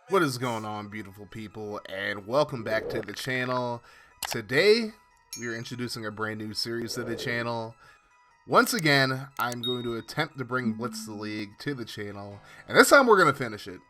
What is going on, beautiful people, and welcome back to the channel. Today we are introducing a brand new series to the channel. Once again, I'm going to attempt to bring Blitz the League to the channel, and this time we're going to finish it,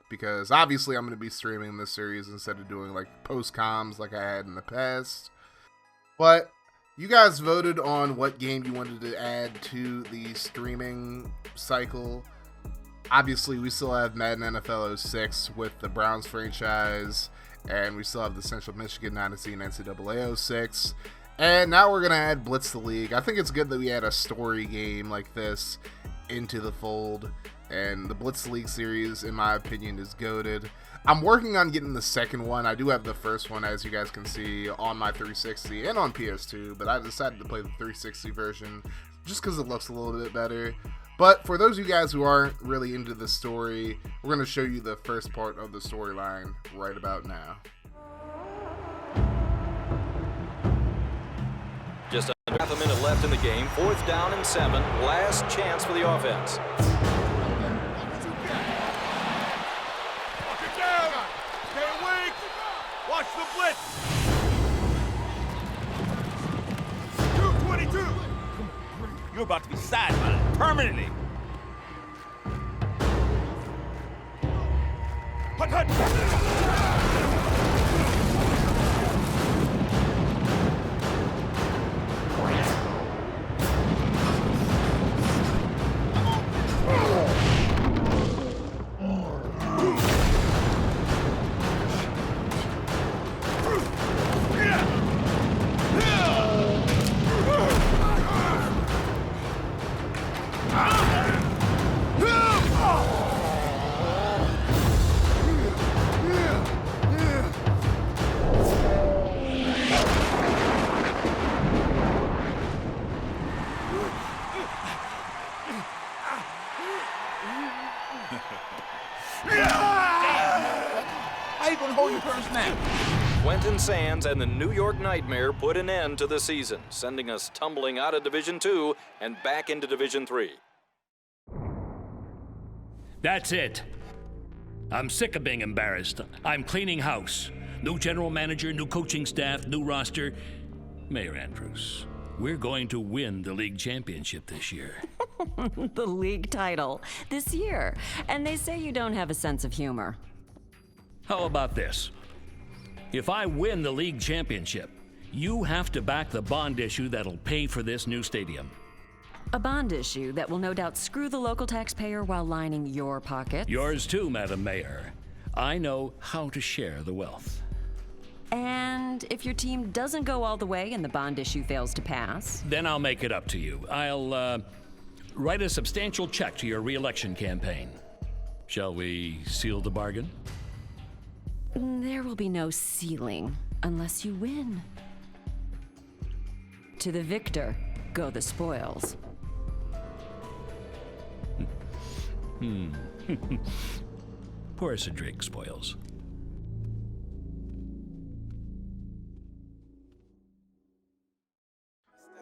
because obviously I'm going to be streaming this series instead of doing like post-coms like I had in the past. But you guys voted on what game you wanted to add to the streaming cycle. Obviously, we still have Madden NFL 06 with the Browns franchise, and we still have the Central Michigan Dynasty and NCAA 06. And now we're going to add Blitz the League. I think it's good that we add a story game like this into the fold, and the Blitz the League series, in my opinion, is goated. I'm working on getting the second one. I do have the first one, as you guys can see, on my 360 and on PS2, but I decided to play the 360 version just because it looks a little bit better. But for those of you guys who aren't really into the story, we're going to show you the first part of the storyline right about now. Just under half a minute left in the game. 4th down and 7. Last chance for the offense. Lock it down. Stay awake. Watch the blitz. 222. You're about to be sidelined permanently. Hut, hut. How you gonna hold your purse now? Quentin Sands and the New York Nightmare put an end to the season, sending us tumbling out of Division II and back into Division III. That's it. I'm sick of being embarrassed. I'm cleaning house. New general manager, new coaching staff, new roster. Mayor Andrews, we're going to win the league championship this year. The league title this year. And they say you don't have a sense of humor. How about this? If I win the league championship, you have to back the bond issue that'll pay for this new stadium. A bond issue that will no doubt screw the local taxpayer while lining your pockets. Yours too, Madam Mayor. I know how to share the wealth. And if your team doesn't go all the way and the bond issue fails to pass? Then I'll make it up to you. I'll write a substantial check to your re-election campaign. Shall we seal the bargain? There will be no ceiling unless you win. To the victor go the spoils. Pour us a drink, spoils.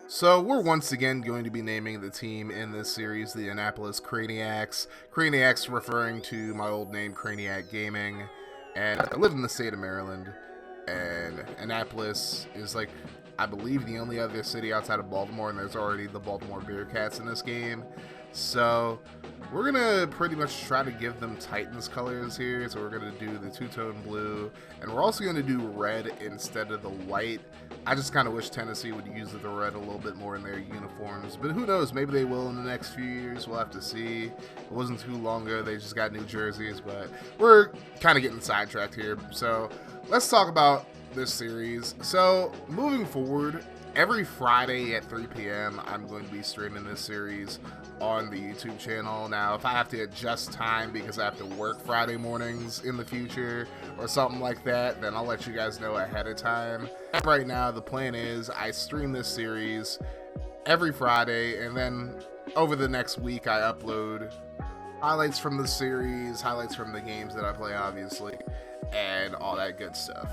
So we're once again going to be naming the team in this series the Annapolis Crayniaqs. Crayniaqs referring to my old name, Crayniaq Gaming. And I live in the state of Maryland, and Annapolis is, like, I believe the only other city outside of Baltimore, and there's already the Baltimore Bearcats in this game. So we're going to pretty much try to give them Titans colors here. So we're going to do the two-tone blue, and we're also going to do red instead of the white. I just kind of wish Tennessee would use the red a little bit more in their uniforms, but who knows, maybe they will in the next few years. We'll have to see. It wasn't too long ago, they just got new jerseys, but we're kind of getting sidetracked here. So let's talk about this series. So moving forward, every Friday at 3 p.m. I'm going to be streaming this series on the YouTube channel. Now, if I have to adjust time because I have to work Friday mornings in the future or something like that, then I'll let you guys know ahead of time. And right now, the plan is I stream this series every Friday, and then over the next week, I upload highlights from the series, highlights from the games that I play, obviously, and all that good stuff.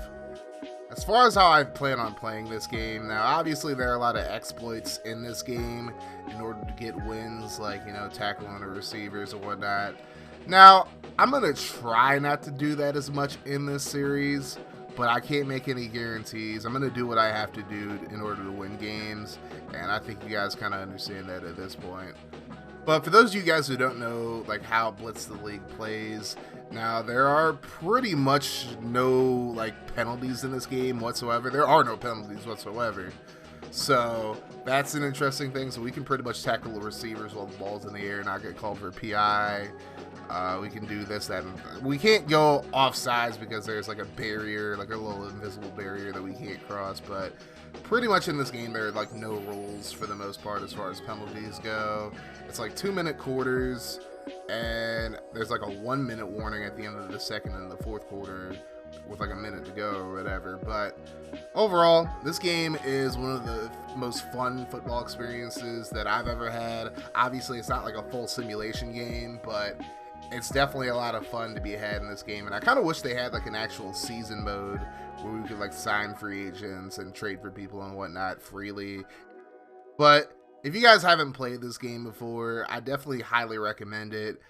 As far as how I plan on playing this game, now obviously there are a lot of exploits in this game in order to get wins, like, you know, tackling the receivers and whatnot. Now, I'm going to try not to do that as much in this series, but I can't make any guarantees. I'm going to do what I have to do in order to win games, and I think you guys kind of understand that at this point. But for those of you guys who don't know like how Blitz the League plays, now there are pretty much no like penalties in this game whatsoever. There are no penalties whatsoever. So that's an interesting thing. So we can pretty much tackle the receivers while the ball's in the air and not get called for a PI. We can do this, that, and we can't go offsides because there's like a barrier, like a little invisible barrier that we can't cross. But pretty much in this game, there are like no rules for the most part as far as penalties go. It's like 2-minute quarters, and there's like a 1-minute warning at the end of the second and the fourth quarter with like a minute to go or whatever. But overall, this game is one of the most fun football experiences that I've ever had. Obviously, it's not like a full simulation game, but it's definitely a lot of fun to be had in this game. And I kind of wish they had like an actual season mode where we could like sign free agents and trade for people and whatnot freely. But if you guys haven't played this game before, I definitely highly recommend it.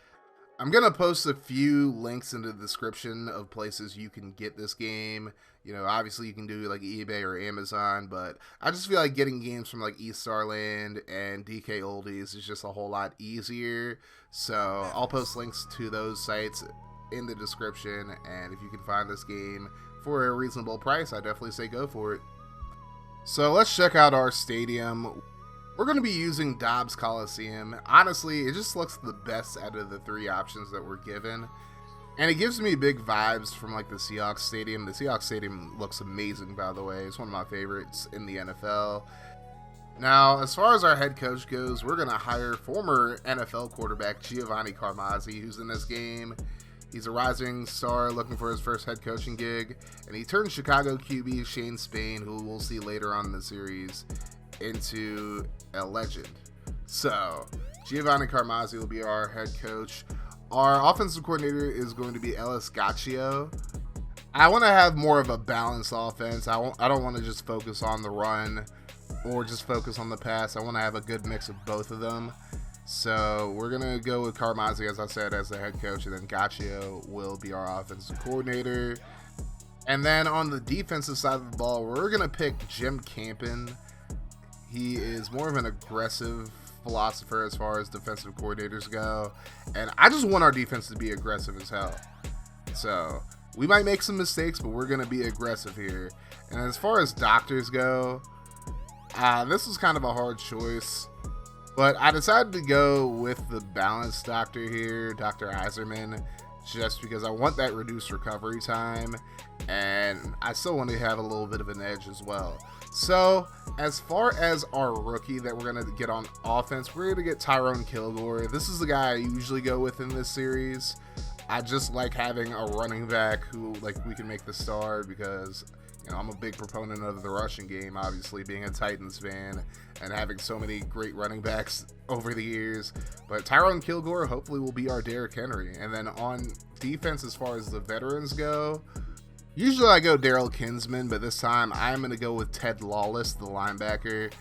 I'm going to post a few links in the description of places you can get this game. You know, obviously you can do like eBay or Amazon, but I just feel like getting games from like East Starland and DK Oldies is just a whole lot easier. So I'll post links to those sites in the description, and if you can find this game for a reasonable price, I definitely say go for it. So let's check out our stadium. We're going to be using Dobbs Coliseum. Honestly, it just looks the best out of the three options that we're given. And it gives me big vibes from like the Seahawks Stadium. The Seahawks Stadium looks amazing, by the way. It's one of my favorites in the NFL. Now, as far as our head coach goes, we're going to hire former NFL quarterback Giovanni Carmazzi, who's in this game. He's a rising star looking for his first head coaching gig. And he turned Chicago QB Shane Spain, who we'll see later on in the series, into a legend. So Giovanni Carmazzi will be our head coach. Our offensive coordinator is going to be Ellis Gaccio. I want to have more of a balanced offense. I don't want to just focus on the run or just focus on the pass. I want to have a good mix of both of them. So we're going to go with Carmazzi, as I said, as the head coach, and then Gaccio will be our offensive coordinator. And then on the defensive side of the ball, we're going to pick Jim Campen. He is more of an aggressive philosopher as far as defensive coordinators go, and I just want our defense to be aggressive as hell. So we might make some mistakes, but we're going to be aggressive here. And as far as doctors go, this was kind of a hard choice, but I decided to go with the balanced doctor here, Dr. Iserman, just because I want that reduced recovery time, and I still want to have a little bit of an edge as well. So, as far as our rookie that we're going to get on offense, we're going to get Tyrone Kilgore. This is the guy I usually go with in this series. I just like having a running back who, like, we can make the star because, you know, I'm a big proponent of the rushing game, obviously, being a Titans fan and having so many great running backs over the years. But Tyrone Kilgore hopefully will be our Derrick Henry. And then on defense, as far as the veterans go, usually I go Daryl Kinsman, but this time I'm going to go with Ted Lawless, the linebacker.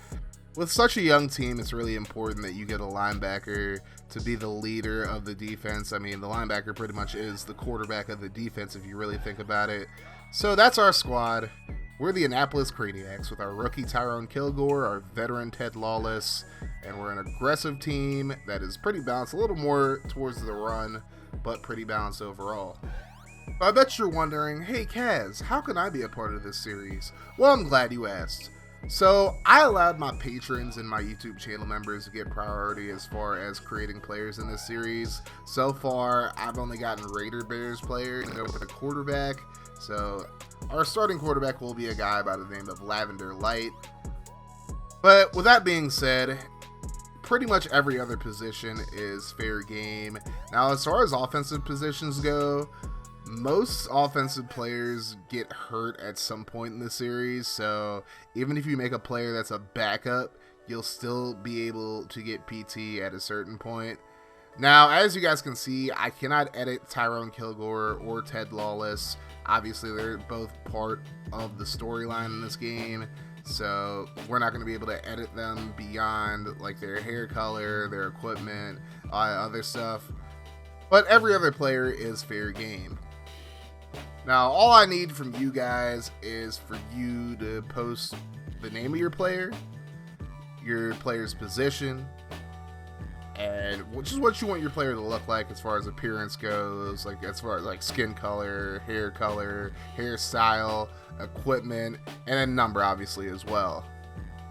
With such a young team, it's really important that you get a linebacker to be the leader of the defense. I mean, the linebacker pretty much is the quarterback of the defense if you really think about it. So that's our squad. We're the Annapolis Crayniaqs with our rookie Tyrone Kilgore, our veteran Ted Lawless, and we're an aggressive team that is pretty balanced, a little more towards the run, but pretty balanced overall. I bet you're wondering, hey Kaz, how can I be a part of this series? Well, I'm glad you asked. So, I allowed my patrons and my YouTube channel members to get priority as far as creating players in this series. So far, I've only gotten Raider Bears players over the quarterback. So, our starting quarterback will be a guy by the name of Lavender Light. But with that being said, pretty much every other position is fair game. Now, as far as offensive positions go, most offensive players get hurt at some point in the series, so even if you make a player that's a backup, you'll still be able to get PT at a certain point. Now, as you guys can see, I cannot edit Tyrone Kilgore or Ted Lawless. Obviously, they're both part of the storyline in this game, so we're not going to be able to edit them beyond like their hair color, their equipment, other stuff. but every other player is fair game. Now, all I need from you guys is for you to post the name of your player's position, and just what you want your player to look like as far as appearance goes, like as far as like skin color, hairstyle, equipment, and then number obviously as well.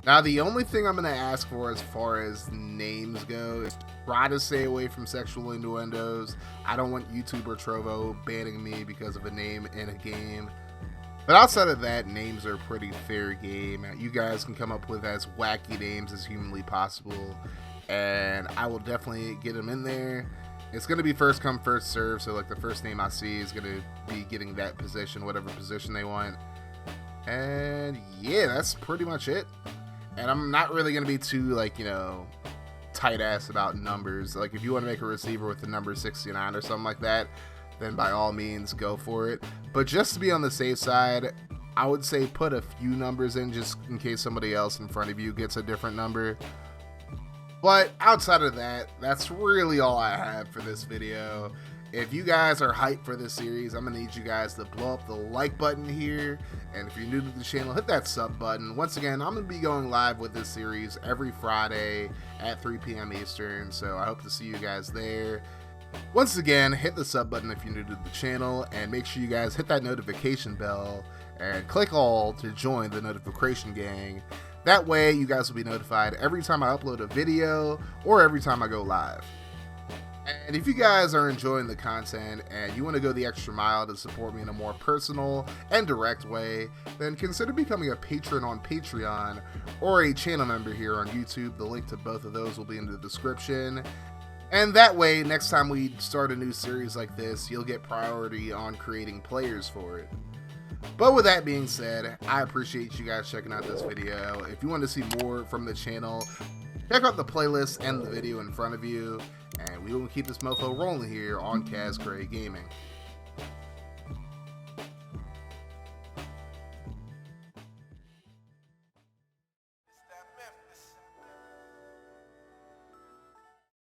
Now, the only thing I'm going to ask for as far as names go is try to stay away from sexual innuendos. I don't want YouTube or Trovo banning me because of a name in a game. But outside of that, names are pretty fair game. You guys can come up with as wacky names as humanly possible, and I will definitely get them in there. It's going to be first come, first serve, so like the first name I see is going to be getting that position, whatever position they want. And yeah, that's pretty much it. And I'm not really going to be too, like, you know, tight ass about numbers. Like, if you want to make a receiver with the number 69 or something like that, then by all means go for it. But just to be on the safe side, I would say put a few numbers in just in case somebody else in front of you gets a different number. But outside of that, that's really all I have for this video. If you guys are hyped for this series, I'm going to need you guys to blow up the like button here. And if you're new to the channel, hit that sub button. Once again, I'm going to be going live with this series every Friday at 3 p.m. Eastern. So I hope to see you guys there. Once again, hit the sub button if you're new to the channel. And make sure you guys hit that notification bell and click all to join the notification gang. That way, you guys will be notified every time I upload a video or every time I go live. And if you guys are enjoying the content and you want to go the extra mile to support me in a more personal and direct way, then consider becoming a patron on Patreon or a channel member here on YouTube. The link to both of those will be in the description. And that way, next time we start a new series like this, you'll get priority on creating players for it. But with that being said, I appreciate you guys checking out this video. If you want to see more from the channel, check out the playlist and the video in front of you. And we will keep this mofo rolling here on CazCray Gaming.